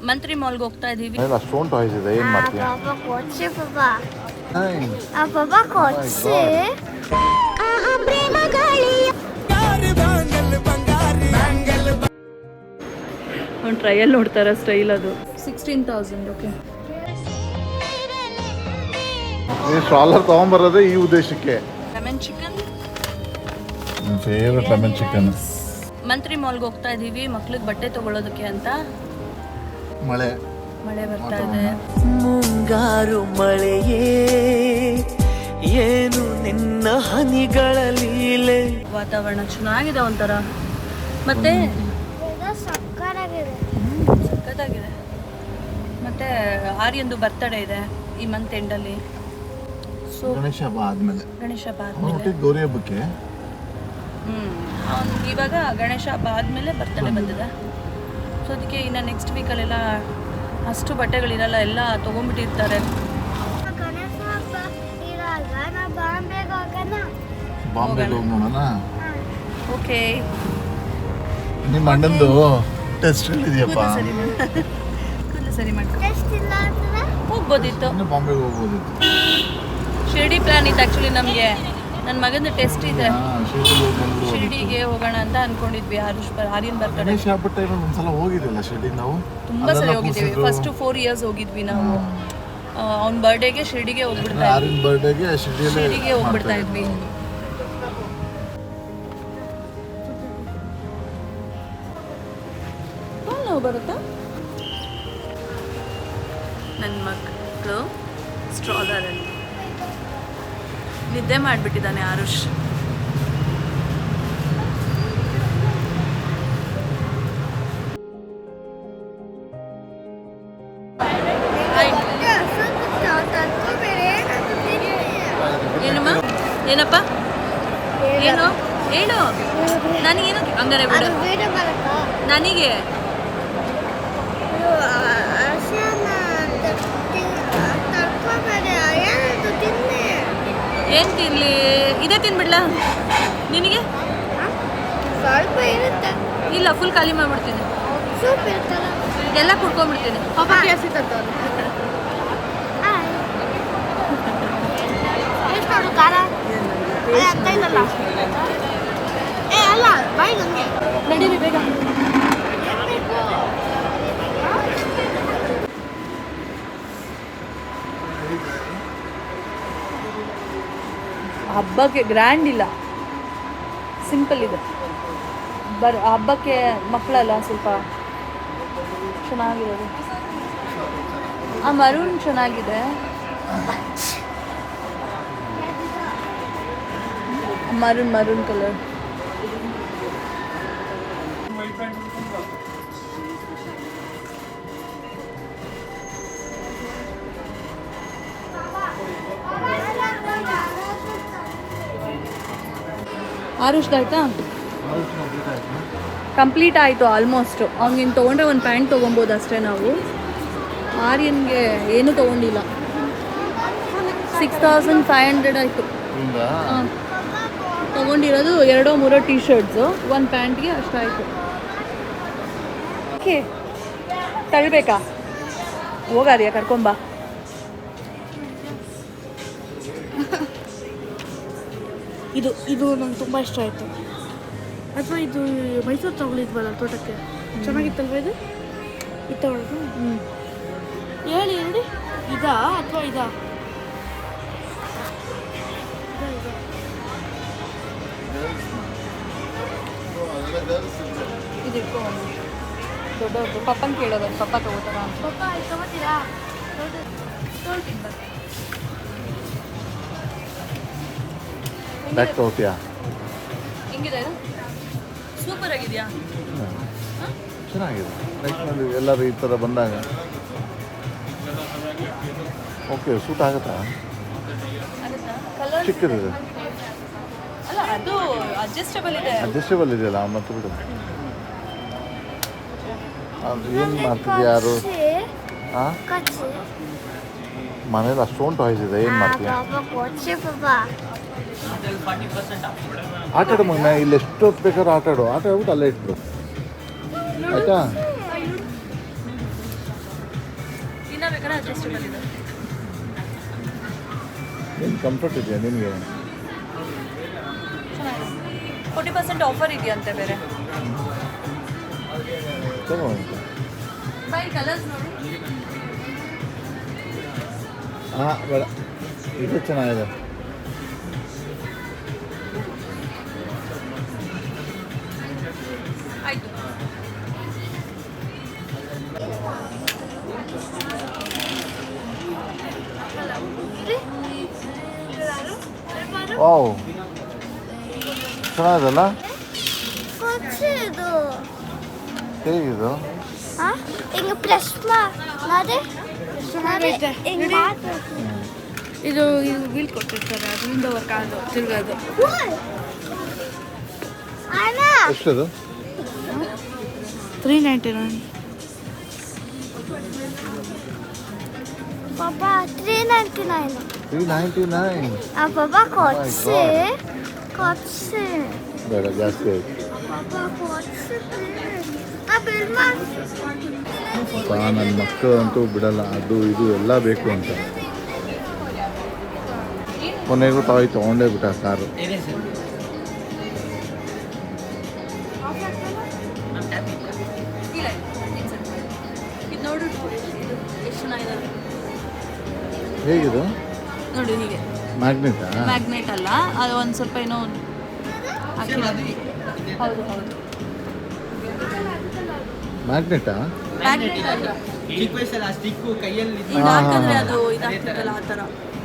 ಮಂತ್ರಿ ಮಾಲ್ಗೆ ಹೋಗ್ತಾ ಇದೀವಿ. ಅಷ್ಟೊಂದು ಟಾಯ್ಸ್ ಇದೆ, ಏನು ಮಾಡ್ತೀಯ? ಒಂದು ಟ್ರಯಲ್ ನೋಡ್ತಾರ ಸ್ಟೈಲ್ ಅದು 16,000. ಓಕೆ, ಈ ಸ್ಟ್ರಾಲರ್ ತಗೊಂಬರೋದೇ ಈ ಉದ್ದೇಶಕ್ಕೆ. ಲೆಮನ್ ಚಿಕನ್, ನನ್ನ ಫೇವ್ರೆಟ್ ಲೆಮನ್ ಚಿಕನ್. ಮಂತ್ರಿ ಮಾಲ್ಗೆ ಹೋಗ್ತಾ ಇದೀವಿ ಮಕ್ಳಿಗೆ ಬಟ್ಟೆ ತಗೊಳ್ಳೋದಕ್ಕೆ ಅಂತ. ಮಳೆ ಬರ್ತಾ ಇದೆ. ಮುಂಗಾರು ಮಳೆಯೇ ಏನು ನಿನ್ನ ಹನಿಗಳ ಲೀಲೆ. ವಾತಾವರಣ ಚೆನ್ನಾಗಿದೆ ಒಂಥರ, ಮತ್ತೆ ಸಕ್ಕತ್ತಾಗಿದೆ. ಮತ್ತೆ ಆರ್ಯಂದು ಬರ್ತಡೇ ಇದೆ ಈ ಮಂತ್ ಎಂಡಲ್ಲಿ. ಸೊ ಗಣೇಶ ಹಬ್ಬ ಆದ್ಮೇಲೆ ಗೌರಿ ಹಬ್ಬಕ್ಕೆ ಇವಾಗ ಗಣೇಶ ಹಬ್ಬ ಆದಮೇಲೆ ಬರ್ತಡೇ ಬಂದಿದೆ. ಸೊ ಅದಕ್ಕೆ ಇನ್ನು ನೆಕ್ಸ್ಟ್ ವೀಕಲ್ಲೆಲ್ಲ ಅಷ್ಟು ಬಟ್ಟೆಗಳಿರಲ್ಲ, ಎಲ್ಲ ತೊಗೊಂಡ್ಬಿಟ್ಟಿರ್ತಾರೆ. ಬಾಂಬೆಗೆ ಹೋಗಿ ನೋಡೋಣ. ಓಕೆ, ನಿಮ್ಮ ಅಣ್ಣಂದು ಟೆಸ್ಟ್ ಇದೆಯಪ್ಪ. ಕೂದಲು ಸರಿ ಮಾಡ್ಕೊ, ಹೋಗ್ಬೋದಿತ್ತು, ಬಾಂಬೆಗೆ ಹೋಗ್ಬೋದಿತ್ತು. ಶಿರ್ಡಿ ಪ್ಲಾನ್ ಇತ್ತು ಆ್ಯಕ್ಚುಲಿ ನಮಗೆ. ನನ್ನ ಮಗಂದು ಟೆಸ್ಟ್ ಇದೆ, ಶಿರ್ಡಿಗೆ ಹೋಗೋಣ ಅಂತ ಅನ್ಕೊಂಡಿದ್ವಿ. ಆರ್ಯನ್ ಬರ್ತಡೇ. ಗಣೇಶ ಹಬ್ಬದ ಟೈಮಲ್ಲಿ ಒಂದ್ಸಲ ಹೋಗಿದ್ದಿಲ್ಲ ಶಿರ್ಡಿ? ನಾವು ತುಂಬಾ ಸರಿ ಹೋಗಿದ್ದೀವಿ. ಫಸ್ಟ್ 4 years ಹೋಗಿದ್ವಿ ನಾವು. ಅವ್ನ ಬರ್ಡೇಗೆ ಶಿರ್ಡಿಗೆ ಹೋಗ್ಬಿಡ್ತಾ ಇದ್ವಿ. ಆರ್ಯನ್ ಬರ್ಡೇಗೆ ಶಿರ್ಡಿಗೆ ಹೋಗ್ಬಿಡ್ತಾ ಇದ್ವಿ. ನಾವು ಬರುತ್ತಾ ನನ್ನ ಮಕ್ಕಳು ಸ್ಟ್ರಾಲರಲ್ಲಿ ನಿದ್ದೆ ಮಾಡಿಬಿಟ್ಟಿದ್ದಾನೆ ಆರುಷ್. ಏನಮ್ಮ, ಏನಪ್ಪ, ಏನು ಹೇಳು ನನಗೇನು? ಹಂಗಾರೆ ಬಿಡು ನನಗೆ. ಏನು ತಿನ್ಲಿ? ಇದೇ ತಿನ್ಬಿಡ್ಲಾ ನಿನಗೆ? ಸ್ವಲ್ಪ ಇರುತ್ತೆ. ಇಲ್ಲ, ಫುಲ್ ಖಾಲಿ ಮಾಡ್ಬಿಡ್ತೀನಿ. ಸೂಪ್ ಇರುತ್ತಲ್ಲ, ಎಲ್ಲ ಕುಡ್ಕೊಂಡ್ಬಿಡ್ತೀನಿ. ಪಾಪ ಕೇಳಿಸಿತ್ತ ಎಷ್ಟು ನೋಡು ಖಾರ ಅಂತ ಇಲ್ಲಲ್ಲ. ಅಲ್ಲ ಬಾಯ್ ನನಗೆ ನಡೀರಿ ಬೇಗ. ಹಬ್ಬಕ್ಕೆ ಗ್ರ್ಯಾಂಡ್ ಇಲ್ಲ, ಸಿಂಪಲ್ ಇದೆ. ಹಬ್ಬಕ್ಕೆ ಮಕ್ಕಳಲ್ಲ ಸ್ವಲ್ಪ ಚೆನ್ನಾಗಿರೋದು. ಆ ಮರೂನ್ ಚೆನ್ನಾಗಿದೆ, ಮರೂನ್ ಕಲರ್. ಆರುಷ್ದಾಯ್ತಾ? ಕಂಪ್ಲೀಟ್ ಆಯಿತು ಆಲ್ಮೋಸ್ಟ್. ಅವ್ನಿಗೆ ತೊಗೊಂಡ್ರೆ ಒಂದು ಪ್ಯಾಂಟ್ ತೊಗೊಬೋದು ಅಷ್ಟೇ ನಾವು. ಆರ್ಯನ್ಗೆ ಏನೂ ತೊಗೊಂಡಿಲ್ಲ. 6,500 ಆಯಿತು. ತೊಗೊಂಡಿರೋದು 2-3 ಟೀ ಶರ್ಟ್ಸು, ಒಂದು ಪ್ಯಾಂಟ್ಗೆ ಅಷ್ಟಾಯಿತು. ಓಕೆ, ತಳ್ಬೇಕಾ? ಹೋಗಾರಿಯ ಕರ್ಕೊಂಬಾ. ಇದು ನಂಗೆ ತುಂಬ ಇಷ್ಟ ಆಯಿತು. ಅಥವಾ ಇದು ಮೈಸೂರು ತಗೊಳಿದ್ವಲ್ಲ ತೋಟಕ್ಕೆ, ಚೆನ್ನಾಗಿತ್ತಲ್ವ ಇದು? ಇದು ತಗೊಳ್ಳೋದು? ಹೇಳಿ ಇದಾ ಅಥವಾ ಇದಾ? ಇದು ಇಟ್ಕೊ. ದೊಡ್ಡವ್ರದ್ದು ಪಪ್ಪನ ಕೇಳೋದು, ಪಪ್ಪ ತಗೋತಾರ ಅಂತ. ಪಪ್ಪ ತಗೋತೀರಾ? ತೊಗೊಳ್ತೀನಿ ಬರ್. ಬ್ಯಾಗ್ ತಗೋತೀಯಾ? ಹೆಂಗಿದೆ? ಸೂಪರ್ ಆಗಿದೆಯಾ? ಚೆನ್ನಾಗಿದೆ. ಲೈಫ್ನಲ್ಲಿ ಎಲ್ಲರೂ ಈ ಥರ ಬಂದಾಗ ಓಕೆ ಸೂಟ್ ಆಗುತ್ತಾ? ಚಿಕ್ಕದಿದೆ ಅಲ್ಲ, ಅದು ಅಡ್ಜಸ್ಟಬಲ್ ಇದೆಯಲ್ಲ ಮತ್ತೆ ಬಿಡು. ಅದು ಏನು ಮಾಡ್ತಿದ್ಯಾ? ಯಾರು ಮನೇಲಿ ಅಷ್ಟೊಂದು ಟಾಯ್ಸ್ ಇದೆ, ಏನು ಮಾಡ್ತೀಯ? ಆಟ ಆಡು ಮಗನ, ಇಲ್ಲಿ ಎಷ್ಟೊತ್ತು ಬೇಕಾದ್ರೂ ಆಟ ಆಡ್ಬಿಟ್ಟು ಅಲ್ಲೇ ಇಟ್ಬಿಡು, ಆಯ್ತಾ? ಬೇಕಾದ್ರೆ ಅಡ್ಜಸ್ಟಬಲ್ ಇದೆ. ಏನು ಕಂಫರ್ಟ್ ಇದೆಯಾ ನಿನಗೆ? ಚೆನ್ನಾಗಿದೆ. 40% ಆಫರ್ ಇದೆಯಂತೆ ಬೇರೆ. ತಗೋ. ಬೈ ಕಲರ್ಸ್ ನೋಡಿ. ಹಾಂ ಬೇಡ, ಇದು ಚೆನ್ನಾಗಿದೆ. ಆಯಿತು. ವಾವ್, ಚೆನ್ನಾಗಿದಲ್ಲ? ಇದು ಹೇಗಿದು? ಹಿಂಗೆ ಪ್ರೆಸ್ ಮಾಡಿ ಚೆನ್ನಾಗೈತೆ. ಹಿಂಗೆ ನೋಡಿ. ಮಾಡಿ ಇದು ವೀಲ್ ಕೊಟ್ಟಿರ್ತಾರೆ, ಅದರಿಂದ ವರ್ಕ್ ಆಗೋದು ತಿರ್ಗೋದು. ಅಣ್ಣ ಎಷ್ಟದು? 399. ಪಾಪ 399 399. ಪಾಪ ಕೊಡ್ಸಿ ಕೊಡ್ಸಿ ಬೇಡ, ಜಾಸ್ತಿ ಆಯ್ತು. ಪಾಪ ಕೊಡ್ಸಿ ಬಿಲ್ ಮಾಡಿ ನನ್ನ ಮಕ್ಕಳು ಅಂತೂ ಬಿಡಲ್ಲ, ಅದು ಇದು ಎಲ್ಲ ಬೇಕು ಅಂತ. ಕೊನೆಗೂ ತೊಗೊಂಡೇ ಬಿಟ್ಟ ಕಾರು. ಇಲ್ಲ ಇದು ನೋಡು, ಎಷ್ಟು ಚೆನ್ನಾಗಿದೆ ಹೇಗಿದು? ನೋಡಿ. ಹೀಗೆ ಮ್ಯಾಗ್ನೆಟಾ? ಮ್ಯಾಗ್ನೆಟ್ ಅಲ್ಲ, ಅದು ಒಂದು ಸ್ವಲ್ಪ ಏನೋ ಹಾಕಿರೋದು. ಹೌದು ಹೌದು, ಮ್ಯಾಗ್ನೆಟಾ? ಮ್ಯಾಗ್ನೆಟ್ ಅಲ್ಲ. ಕೈಯಲ್ಲಿ ಇದು ಹಾಕಿದ್ರೆ ಅದು ಇದಾಗ್ತಿತ್ತಲ್ಲ, ಆ ಥರ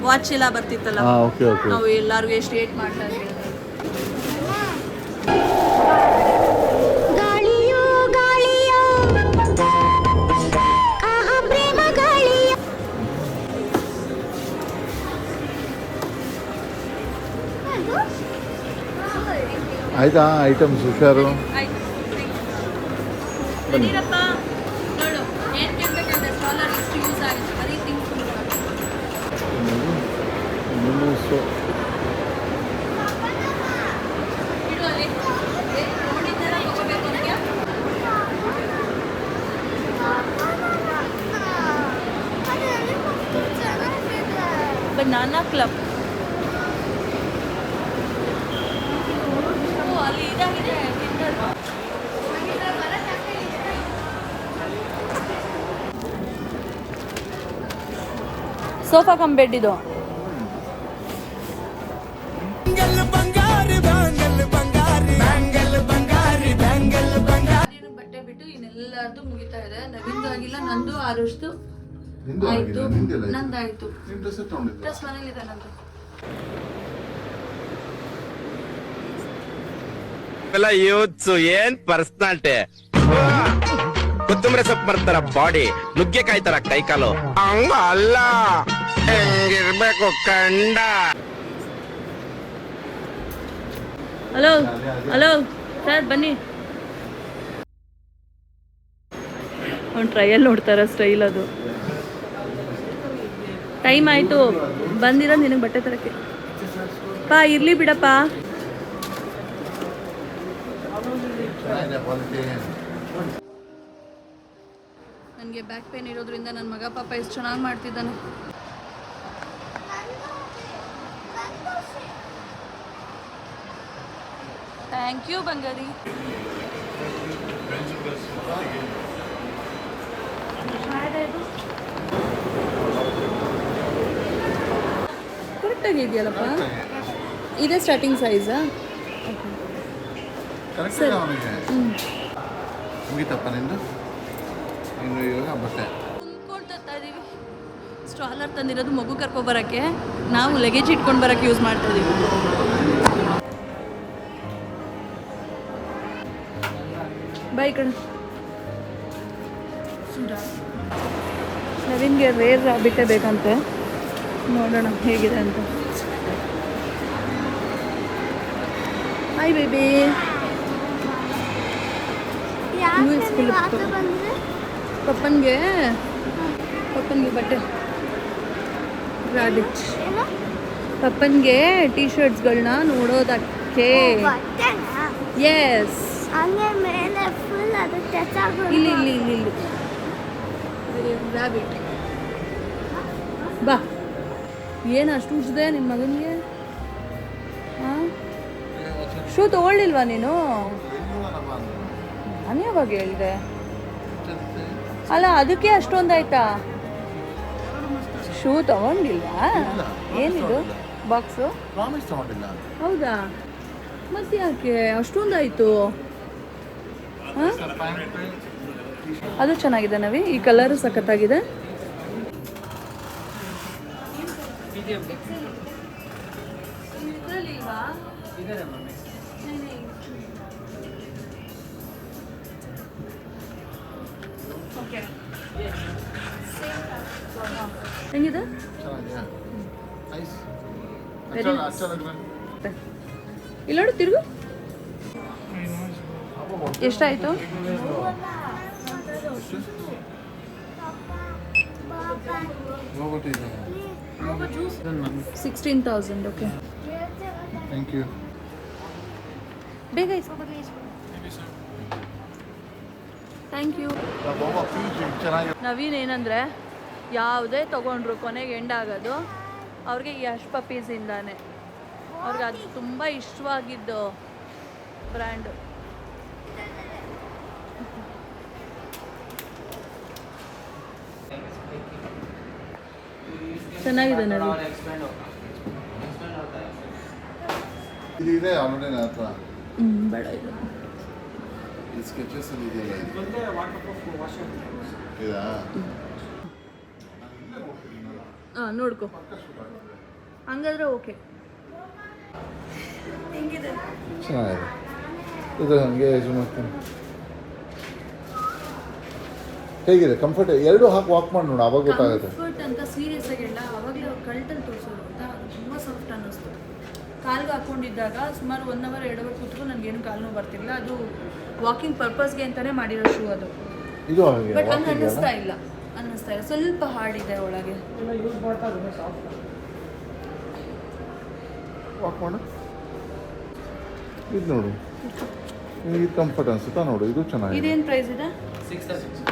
ವಾಚ್ ಎಲ್ಲ ಬರ್ತಿತ್ತಲ್ಲ, ಹಾಂ, ಓಕೆ ಓಕೆ. ನಾವು ಎಲ್ಲರಿಗೂ ಎಷ್ಟು ಏಟ್ ಮಾಡ್ತಾ ಇದ್ವಿ. ಗಾಳಿಯೋ ಗಾಳಿಯೋ ಆಹಾ ಪ್ರೇಮ ಗಾಳಿಯೋ ಆಯ್ತಾ ಐಟಮ್ಸ್? ಹುಷಾರು. ಆಯ್ತು, ಬನ್ನಿರಪ್ಪ. ನೋಡು ಏನು ಕೇಳಬೇಕಂದ್ರೆ ಸ್ಟಾಲರ್ ಎಷ್ಟು ಯೂಸ್ ಆಗುತ್ತೆ, ಬರೀ ಥಿಂಗ್ಸ್. ಮುನ್ನೂರು. ಇಡು ಅಲ್ಲಿ. ನೋಡಿದ್ದೀರಾ ಹೋಗಬೇಕು ಅಂತ? Banana club. ಓ, ಅಲ್ಲಿ ಇದಾಗಿದೆ ಟಿಂಡರ್. ಸೋಫಾ ಕಮ್ ಬೆಡ್ ಇದು. ಬಟ್ಟೆ ಬಿಟ್ಟು ಇನ್ನೆಲ್ಲರದು ಮುಗಿತಾ ಇದೆ. ನವಿಂದು ಆಗಿಲ್ಲ, ನಂದು ಆರುಷ್ಟು ಆಯ್ತು, ನಂದಾಯ್ತು. ಡ್ರೆಸ್ ಮನೇಲಿದೆ ನಂದು. ಎಲ್ಲ ಯೂತ್ಸ್ ಏನ್ ಪರ್ಸನಾಲಿಟಿ. ಕೊತ್ತಂಬರಿ ಸೊಪ್ಪು ಬರ್ತಾರ ಬಾಡಿ, ನುಗ್ಗೆಕಾಯಿ ತರ ಕೈ ಕಾಲು. ಹಂಗ ಅಲ್ಲ, ಹೆಂಗಿರ್ಬೇಕು ಕಂಡ. ಹಲೋ ಹಲೋ ಸರ್, ಬನ್ನಿ. ಅವ್ನು ಟ್ರಯಲ್ ನೋಡ್ತಾರ ಸ್ಟೈಲ್. ಅದು ಟೈಮ್ ಆಯಿತು, ಬಂದಿರೋದು ನಿನಗೆ ಬಟ್ಟೆ ತರಕ್ಕೆ. ಪಾ ಇರಲಿ ಬಿಡಪ್ಪ. ನನಗೆ ಬ್ಯಾಕ್ ಪೇನ್ ಇರೋದ್ರಿಂದ ನನ್ನ ಮಗ ಪಾಪ ಎಷ್ಟು ಚೆನ್ನಾಗಿ ಮಾಡ್ತಿದ್ದಾನೆ. ಥ್ಯಾಂಕ್ ಯು ಬಂಗಾರಿ. ಕರೆಕ್ಟಾಗಿ ಇದೆಯಲ್ಲಪ್ಪ. ಇದೇ ಸ್ಟಾರ್ಟಿಂಗ್ ಸೈಜಾ? ಕರೆಕ್ಟ್ ಅವನಿಗೆ. ಮುಗಿತಪ್ಪ ನಿಂದು? ಇನ್ನು ಇವಾಗ ಬಟ್ಟೆ ಕುಂತ್ಕೊಂಡು ತರ್ತಾ ಇದೀವಿ. ಸ್ಟ್ರಾಲರ್ ತಂದಿರೋದು ಮಗು ಕರ್ಕೊಬರಕ್ಕೆ, ನಾವು ಲಗೇಜ್ ಇಟ್ಕೊಂಡು ಬರೋಕ್ಕೆ ಯೂಸ್ ಮಾಡ್ತಾ ಇದೀವಿ. ಬೈ ಕಣ. ನವೀನ್ಗೆ ರೇರ್ ಬಿಟ್ಟೆ ಬೇಕಂತೆ, ನೋಡೋಣ ಹೇಗಿದೆ ಅಂತ. Hi baby. ಪಪ್ಪನ್ಗೆ ಬಟ್ಟೆ, ರಾಬಿಟ್. ಪಪ್ಪನ್ಗೆ ಟೀ ಶರ್ಟ್ಸ್ಗಳನ್ನ ನೋಡೋದಕ್ಕೆ. ಎಸ್, ಹಂಗೆ ಮೇಲೆ ಫುಲ್ ಅದು ಟಚ್ ಆಗೋದು. ಇಲ್ಲಿ ರಾಬಿಟ್. ಬಾ. ಏನು ಅಷ್ಟು ಉಜ್ದೆ ನಿನ್ನ ಮಗನಿಗೆ? ಹಾಂ, ಶೂ ತೊಗೊಳ್ಳಿಲ್ವಾ ನೀನು? ನಾನು ಯಾವಾಗ ಹೇಳಿದೆ? ಅಲ್ಲ, ಅದಕ್ಕೆ ಅಷ್ಟೊಂದಾಯ್ತಾ? ಶೂ ತಗೊಂಡಿಲ್ಲ? ಏನಿದು ಬಾಕ್ಸು? ಪ್ರಾಮಿಸ್ ತಗೊಂಡಿಲ್ಲ. ಹೌದಾ? ಮತ್ತೆ ಯಾಕೆ ಅಷ್ಟೊಂದಾಯಿತು? ಹಾಂ, ಅದು ಚೆನ್ನಾಗಿದೆ ನವಿ, ಈ ಕಲರು ಸಖತ್ತಾಗಿದೆ. ಹೆಂಗಿದೆ? ಇಲ್ಲ ನೋಡು, ತಿರುಗು. ಎಷ್ಟಾಯಿತು? 16,000. Okay, thank you. ಬೇಗ ಇಸ್ಕೊ. Thank you. ನವೀನ್ ಏನಂದರೆ ಯಾವುದೇ ತೊಗೊಂಡ್ರು ಕೊನೆಗೆ ಎಂಡ್ ಆಗೋದು ಅವ್ರಿಗೆ ಈ ಹಶ್ ಪಪ್ಪೀಸಿಂದಾನೆ. ಅವ್ರಿಗೆ ಅದು ತುಂಬ ಇಷ್ಟವಾಗಿದ್ದು ಬ್ರ್ಯಾಂಡು. ಚೆನ್ನಾಗಿದೆ ನವಿ. ಇದೆ ಆಲ್ರೆಡಿ ನನ್ನ ಹತ್ರ. ಬೇಡ ಇದು. ಈ ಸ್ಕೆಚಸ್ ಅಲ್ಲಿ ಇದೆಯಲ್ಲ ಇದಾ? ಹಾಂ, ನೋಡ್ಕೊ. ಹಂಗಾದ್ರೆ ಓಕೆ. ಹೆಂಗಿದೆ? ಚೆನ್ನಾಗಿದೆ. ಇದು ಹಂಗೆ ಯೂಸ್ ಮಾಡ್ತೀನಿ. ಹೇಗಿದೆ? ಕಂಫರ್ಟ್? ಎರಡು ಹಾಕಿ ವಾಕ್ ಮಾಡಿ ನೋಡು, ಅವಾಗ ಗೊತ್ತಾಗುತ್ತೆ. ಕಂಫರ್ಟ್ ಅಂತ ಸೀರಿಯಸ್ ಆಗಿ ಇಲ್ಲ, ಅವಾಗಲೇ ಕಲ್ಟಲ್ಲಿ ತೋರಿಸೋರು ಅಂತ. ಅದು ತುಂಬ ಸಾಫ್ಟ್ ಅನ್ನಿಸ್ತು. ಕಾಲ್ಗೆ ಹಾಕ್ಕೊಂಡಿದ್ದಾಗ ಸುಮಾರು 1 ಅವರ್ 2 ಅವರ್ ಕೂತ್ರು ನನಗೇನು ಕಾಲು ನೋವು ಬರ್ತಿಲ್ಲ. ಅದು ವಾಕಿಂಗ್ ಪರ್ಪಸ್ಗೆ ಅಂತಲೇ ಮಾಡಿರೋ ಶೂ ಅದು. ಇದು ಹಾಗೆ ಬಟ್ ಹಂಗೆ ಅನ್ನಿಸ್ತಾ ಇಲ್ಲ. ಸ್ವಲ್ಪ ಹಾರ್ಡ್ ಇದೆ ಒಳಗೆ. ವಾಕ್ ಮಾಡು. ಇದು ನೋಡು, ಇದು ಕಂಫರ್ಟ್ ಅನ್ಸುತ್ತಾ? ನೋಡು, ಇದು ಚೆನ್ನಾಗಿದೆ. ಇದೇನು ಪ್ರೈಸ್ ಇದೆ? 6,000.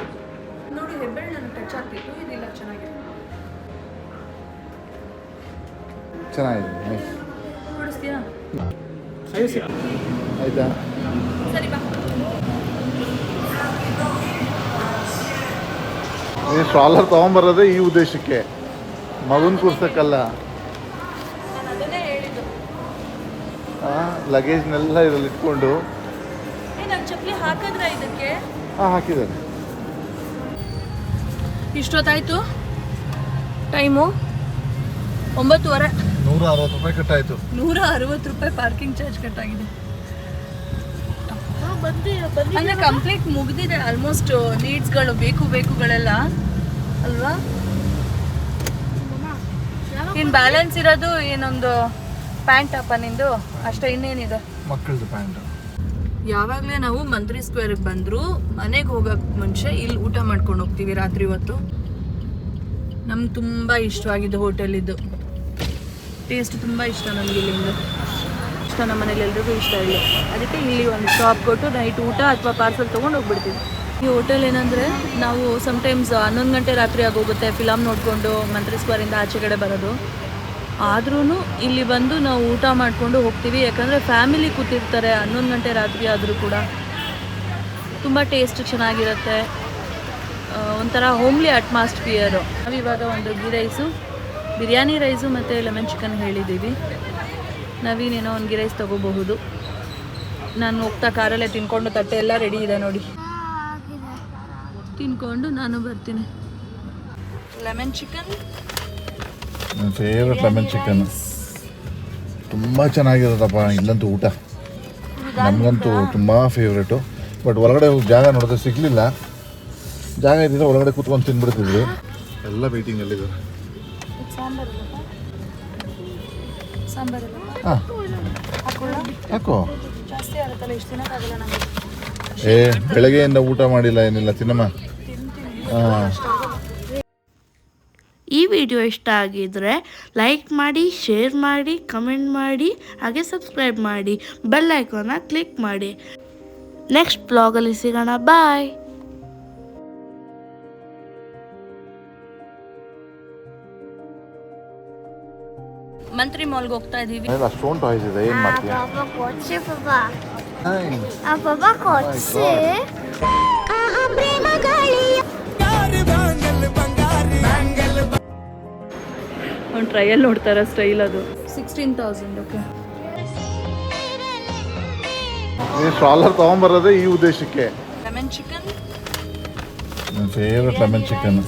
ನೋಡಿ, ಹೆಬ್ಬೆರಳು ನನಗೆ ಟಚ್ ಆಗ್ತಿತ್ತು, ಇದಿಲ್ಲ. ಚೆನ್ನಾಗಿದೆ. ಚೆನ್ನಾಗಿದೆ. ಕೊಡಿಸ್ತೀಯಾ? ಆಯ್ತಾ? ಸರಿ, ಬಾ. ನೀನು ಟ್ರಾಲರ್ ತೊಗೊಂಬರೋದೇ ಈ ಉದ್ದೇಶಕ್ಕೆ, ಮಗನ ಕೂರ್ಸಕ್ಕಲ್ಲ. ನಾನು ಅದನ್ನೇ ಹೇಳಿದ್ದು. ಲಗೇಜ್ನೆಲ್ಲ ಇದರಲ್ಲಿ ಇಟ್ಕೊಂಡು. ನಾನು ಚಪ್ಪಲಿ ಹಾಕಿದ್ರೆ ಇದಕ್ಕೆ? ಹಾಕಿದ್ದಾರೆ. ಇಷ್ಟೊತ್ತಾಯಿತು ಟೈಮು 9:30. 160 ರೂಪಾಯಿ ಕಟ್ಟಾಯಿತು. 160 ರೂಪಾಯಿ ಪಾರ್ಕಿಂಗ್ ಚಾರ್ಜ್ ಕಟ್ಟಾಗಿದೆ. ಅಂದರೆ ಕಂಪ್ಲೀಟ್ ಮುಗಿದಿದೆ ಆಲ್ಮೋಸ್ಟ್. ನೀಡ್ಸ್ಗಳು ಬೇಕುಗಳೆಲ್ಲ ಅಲ್ವಾ? ಇನ್ನು ಬ್ಯಾಲೆನ್ಸ್ ಇರೋದು ಏನೊಂದು ಪ್ಯಾಂಟ್ ಅಪ್ಪ ನಿಂದು ಅಷ್ಟೇ, ಇನ್ನೇನಿದೆ? ಮಕ್ಕಳದು ಪ್ಯಾಂಟ್. ಯಾವಾಗಲೇ ನಾವು ಮಂತ್ರಿ ಸ್ಕ್ವೇರಿಗೆ ಬಂದರೂ ಮನೆಗೆ ಹೋಗೋಕ್ಕೆ ಮುಂಚೆ ಇಲ್ಲಿ ಊಟ ಮಾಡ್ಕೊಂಡು ಹೋಗ್ತೀವಿ ರಾತ್ರಿ ಹೊತ್ತು. ನಮ್ಗೆ ತುಂಬ ಇಷ್ಟವಾಗಿದ್ದು ಹೋಟೆಲಿದ್ದು ಟೇಸ್ಟ್ ತುಂಬ ಇಷ್ಟ ನನಗೆ. ಇಲ್ಲಿಂದ ಇಷ್ಟ, ನಮ್ಮ ಮನೇಲಿ ಎಲ್ರಿಗೂ ಇಷ್ಟ ಇಲ್ಲ. ಅದಕ್ಕೆ ಇಲ್ಲಿ ಒಂದು ಸ್ಟಾಪ್ ಕೊಟ್ಟು ನೈಟ್ ಊಟ ಅಥವಾ ಪಾರ್ಸಲ್ ತೊಗೊಂಡು ಹೋಗ್ಬಿಡ್ತೀವಿ. ಈ ಹೋಟೆಲ್ ಏನಂದರೆ ನಾವು ಸಮ್ಟೈಮ್ಸ್ 11 ಗಂಟೆ ರಾತ್ರಿ ಆಗೋಗುತ್ತೆ ಫಿಲಮ್ ನೋಡಿಕೊಂಡು ಮಂತ್ರಿ ಸ್ಕ್ವೇರಿಂದ ಆಚೆ ಕಡೆ ಬರೋದು. ಆದ್ರೂ ಇಲ್ಲಿ ಬಂದು ನಾವು ಊಟ ಮಾಡಿಕೊಂಡು ಹೋಗ್ತೀವಿ. ಯಾಕಂದರೆ ಫ್ಯಾಮಿಲಿ ಕೂತಿರ್ತಾರೆ 11 ಗಂಟೆ ರಾತ್ರಿ ಆದರೂ ಕೂಡ. ತುಂಬ ಟೇಸ್ಟ್ ಚೆನ್ನಾಗಿರುತ್ತೆ, ಒಂಥರ ಹೋಮ್ಲಿ ಅಟ್ಮಾಸ್ಫಿಯರು. ನಾವಿವಾಗ ಒಂದು ಗೀ ರೈಸು, ಬಿರಿಯಾನಿ ರೈಸು ಮತ್ತು ಲೆಮನ್ ಚಿಕನ್ ಹೇಳಿದ್ದೀವಿ. ನಾವೇನೇನೋ ಒಂದು ಗೀ ರೈಸ್ ತೊಗೋಬಹುದು. ನಾನು ಹೋಗ್ತಾ ಕಾರಲ್ಲೇ ತಿನ್ಕೊಂಡು ತಟ್ಟೆ ಎಲ್ಲ ರೆಡಿ ಇದೆ ನೋಡಿ, ತಿನ್ಕೊಂಡು ನಾನು ಬರ್ತೀನಿ. ಲೆಮನ್ ಚಿಕನ್, ನನ್ನ ಫೇವ್ರೆಟ್ ಲೆಮನ್ ಚಿಕನ್. ತುಂಬ ಚೆನ್ನಾಗಿರೋದಪ್ಪ ಇಲ್ಲಂತೂ ಊಟ. ನಮಗಂತೂ ತುಂಬ ಫೇವ್ರೇಟು. ಬಟ್ ಒಳಗಡೆ ಜಾಗ ನೋಡಿದ್ರೆ ಸಿಗಲಿಲ್ಲ. ಜಾಗ ಇದ್ದಿದ್ರೆ ಒಳಗಡೆ ಕೂತ್ಕೊಂಡು ತಿನ್ಬಿಡ್ತಿದ್ವಿ. ಎಲ್ಲ ವೇಟಿಂಗಲ್ಲಿದ್ದಾರೆ. ಹಾಂ ಯಾಕೋ ಬೆಳಗ್ಗೆಯಿಂದ ಊಟ ಮಾಡಿಲ್ಲ ಏನಿಲ್ಲ, ತಿನ್ನಮ್ಮ. ಹಾಂ, ಈ ವಿಡಿಯೋ ಇಷ್ಟ ಆಗಿದ್ರೆ ಲೈಕ್ ಮಾಡಿ, ಶೇರ್ ಮಾಡಿ, ಕಮೆಂಟ್ ಮಾಡಿ, ಹಾಗೆ ಸಬ್ಸ್ಕ್ರೈಬ್ ಮಾಡಿ, ಬೆಲ್ ಐಕಾನ್ನ ಕ್ಲಿಕ್ ಮಾಡಿ. ನೆಕ್ಸ್ಟ್ ಬ್ಲಾಗಲ್ಲಿ ಸಿಗೋಣ. ಬಾಯ್. ಮಂತ್ರಿ ಮಾಲ್ಗೆ ಹೋಗ್ತಾ ಇದೀವಿ. ಅಷ್ಟೊಂದು ಟಾಯ್ಸ್ ಇದೆ, ಏನು ಮಾಡ್ತೀಯ? Papa kotse, Papa. Nice. Papa kotse. ಪ್ರೇಮ ಗಾಳಿಯ ಒಂದು ಟ್ರಯಲ್ ನೋಡ್ತಾರ ಸ್ಟೈಲ್ ಅದು 16,000. ಓಕೆ, ಈ ಸ್ಟ್ರಾಲರ್ ತೊಗೊಂಬರೋದೇ ಈ ಉದ್ದೇಶಕ್ಕೆ. ಲೆಮನ್ ಚಿಕನ್ ನನ್ನ ಫೇವ್ರೆಟ್ ಲೆಮನ್ ಚಿಕನ್.